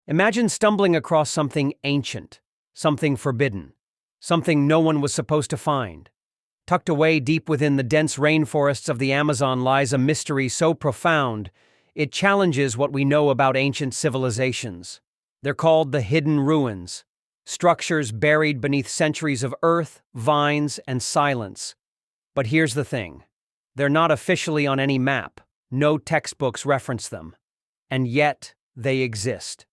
Imagine stumbling across something ancient, something forbidden, something no one was supposed to find. Tucked away deep within the dense rainforests of the Amazon lies a mystery so profound, it challenges what we know about ancient civilizations. They're called the hidden ruins, structures buried beneath centuries of earth, vines, and silence. But here's the thing. They're not officially on any map. No textbooks reference them. And yet, they exist.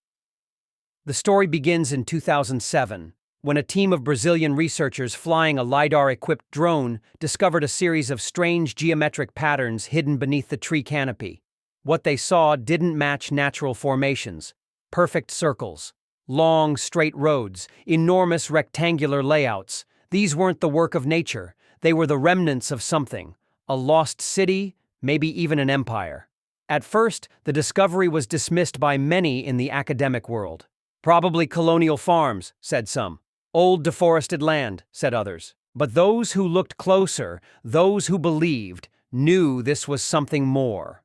The story begins in 2007, when a team of Brazilian researchers flying a LiDAR-equipped drone discovered a series of strange geometric patterns hidden beneath the tree canopy. What they saw didn't match natural formations. Perfect circles, long, straight roads, enormous rectangular layouts. These weren't the work of nature. They were the remnants of something. A lost city, maybe even an empire. At first, the discovery was dismissed by many in the academic world. Probably colonial farms, said some. Old deforested land, said others. But those who looked closer, those who believed, knew this was something more.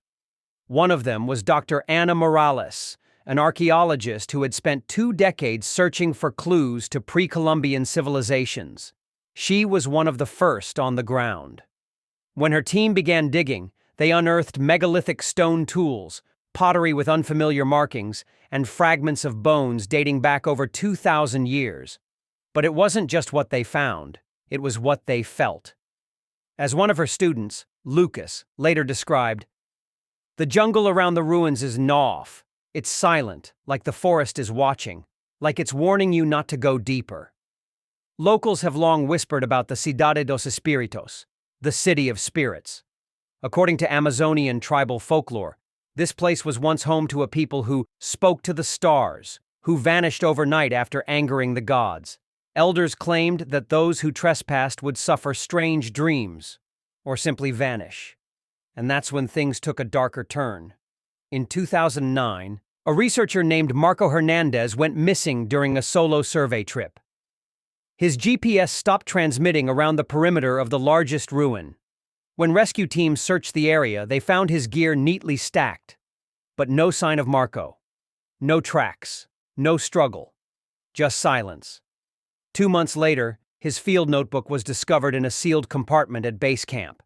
One of them was Dr. Ana Morales, an archaeologist who had spent 2 decades searching for clues to pre-Columbian civilizations. She was one of the first on the ground. When her team began digging, they unearthed megalithic stone tools, pottery with unfamiliar markings, and fragments of bones dating back over 2,000 years. But it wasn't just what they found, it was what they felt. As one of her students, Lucas, later described, "The jungle around the ruins is off. It's silent, like the forest is watching, like it's warning you not to go deeper." Locals have long whispered about the Cidade dos Espíritos, the City of Spirits. According to Amazonian tribal folklore, this place was once home to a people who spoke to the stars, who vanished overnight after angering the gods. Elders claimed that those who trespassed would suffer strange dreams, or simply vanish. And that's when things took a darker turn. In 2009, a researcher named Marco Hernandez went missing during a solo survey trip. His GPS stopped transmitting around the perimeter of the largest ruin. When rescue teams searched the area, they found his gear neatly stacked. But no sign of Marco. No tracks. No struggle. Just silence. 2 months later, his field notebook was discovered in a sealed compartment at base camp.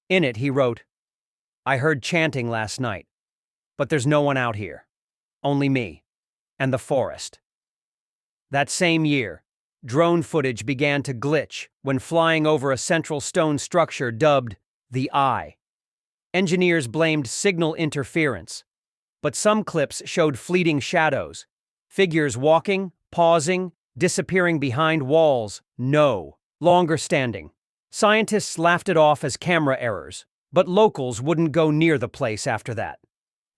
In it, he wrote, "I heard chanting last night, but there's no one out here. Only me. And the forest." That same year, drone footage began to glitch when flying over a central stone structure dubbed the Eye. Engineers blamed signal interference, but some clips showed fleeting shadows, figures walking, pausing, disappearing behind walls, no longer standing. Scientists laughed it off as camera errors, but locals wouldn't go near the place after that.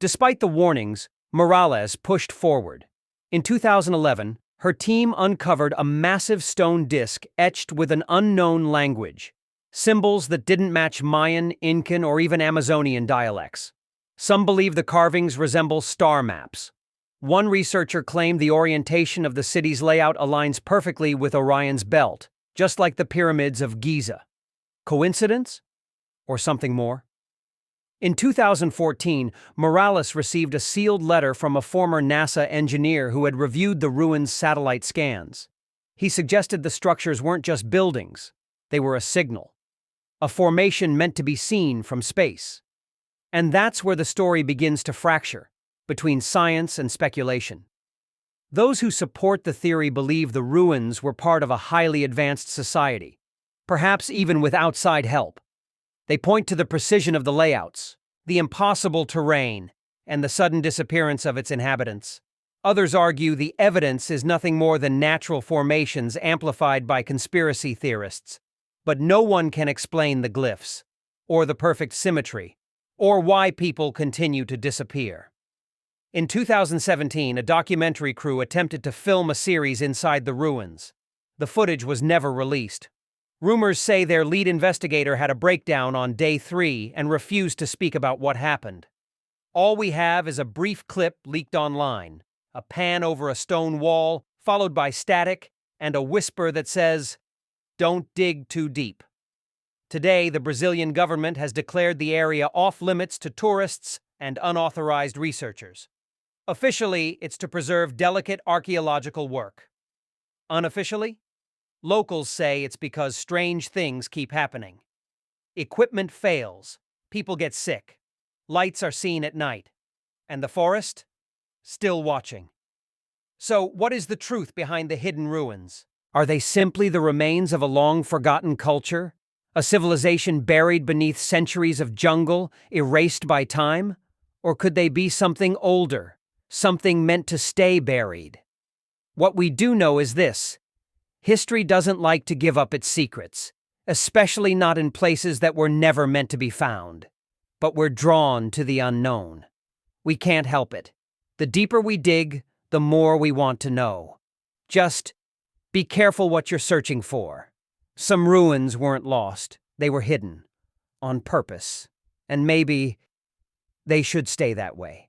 Despite the warnings, Morales pushed forward. In 2011, her team uncovered a massive stone disk etched with an unknown language, symbols that didn't match Mayan, Incan, or even Amazonian dialects. Some believe the carvings resemble star maps. One researcher claimed the orientation of the city's layout aligns perfectly with Orion's belt, just like the pyramids of Giza. Coincidence? Or something more? In 2014, Morales received a sealed letter from a former NASA engineer who had reviewed the ruins' satellite scans. He suggested the structures weren't just buildings, they were a signal. A formation meant to be seen from space. And that's where the story begins to fracture, between science and speculation. Those who support the theory believe the ruins were part of a highly advanced society, perhaps even with outside help. They point to the precision of the layouts, the impossible terrain, and the sudden disappearance of its inhabitants. Others argue the evidence is nothing more than natural formations amplified by conspiracy theorists. But no one can explain the glyphs, or the perfect symmetry, or why people continue to disappear. In 2017, a documentary crew attempted to film a series inside the ruins. The footage was never released. Rumors say their lead investigator had a breakdown on day 3 and refused to speak about what happened. All we have is a brief clip leaked online, a pan over a stone wall, followed by static, and a whisper that says, "Don't dig too deep." Today, the Brazilian government has declared the area off-limits to tourists and unauthorized researchers. Officially, it's to preserve delicate archaeological work. Unofficially, locals say it's because strange things keep happening. Equipment fails, people get sick, lights are seen at night, and the forest? Still watching. So, what is the truth behind the hidden ruins? Are they simply the remains of a long-forgotten culture? A civilization buried beneath centuries of jungle, erased by time? Or could they be something older, something meant to stay buried? What we do know is this: history doesn't like to give up its secrets, especially not in places that were never meant to be found. But we're drawn to the unknown. We can't help it. The deeper we dig, the more we want to know. Just be careful what you're searching for. Some ruins weren't lost, they were hidden. On purpose. And maybe they should stay that way.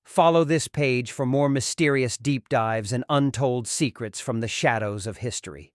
Follow this page for more mysterious deep dives and untold secrets from the shadows of history.